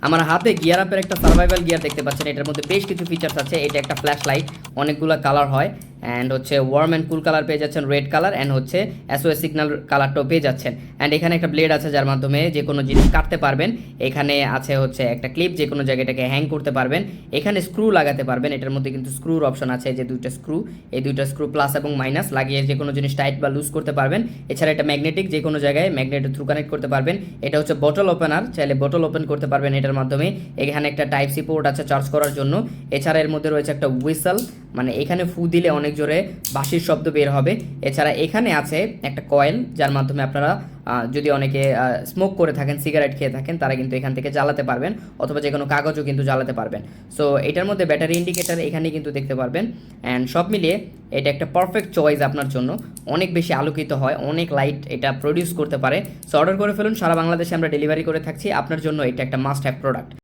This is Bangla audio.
আমার হাতে গিয়ার আপের একটা সার্ভাইভাল গিয়ার দেখতে পাচ্ছেন, এটার মধ্যে বেশ কিছু ফিচার্স আছে। এটা একটা ফ্ল্যাশ লাইট, অনেকগুলো কালার হয়, অ্যান্ড হচ্ছে ওয়ার্ম অ্যান্ড কুল কালার পেয়ে যাচ্ছেন, রেড কালার, অ্যান্ড হচ্ছে এসওএস সিগন্যাল কালারটাও পেয়ে যাচ্ছেন। অ্যান্ড এখানে একটা ব্লেড আছে যার মাধ্যমে যে কোনো জিনিস কাটতে পারবেন। এখানে আছে হচ্ছে একটা ক্লিপ, যে কোনো জায়গাটাকে হ্যাং করতে পারবেন। এখানে স্ক্রু লাগাতে পারবেন, এটার মধ্যে কিন্তু স্ক্রুর অপশন আছে, যে দুইটা স্ক্রু, এই দুইটা স্ক্রু প্লাস এবং মাইনাস লাগিয়ে যে কোনো জিনিস টাইট বা লুজ করতে পারবেন। এছাড়া এটা ম্যাগনেটিক, যে কোনো জায়গায় ম্যাগনেটের থ্রু কানেক্ট করতে পারবেন। এটা হচ্ছে বটল ওপেনার, চাইলে বটল ওপেন করতে পারবেন এটার মাধ্যমে। এখানে একটা টাইপ সি পোর্ট আছে চার্জ করার জন্য। এছাড়া এর মধ্যে রয়েছে একটা হুইসেল, মানে এখানে ফু দিলে অনেক জোরে বাঁশির শব্দ বের হবে। এছাড়া এখানে আছে একটা কয়েল, যার মাধ্যমে আপনারা যদি অনেকে স্মোক করে থাকেন, সিগারেট খেয়ে থাকেন, তারা কিন্তু এখান থেকে জ্বালাতে পারবেন, অথবা যে কোনো কাগজও কিন্তু জ্বালাতে পারবেন। সো এটার মধ্যে ব্যাটারি ইন্ডিকেটার এখানে কিন্তু দেখতে পারবেন। অ্যান্ড সব মিলিয়ে এটা একটা পারফেক্ট চয়েস আপনার জন্য, অনেক বেশি আলোকিত হয়, অনেক লাইট এটা প্রডিউস করতে পারে। সো অর্ডার করে ফেলুন, সারা বাংলাদেশে আমরা ডেলিভারি করে থাকছি, আপনার জন্য এটা একটা মাস্ট হ্যাভ প্রোডাক্ট।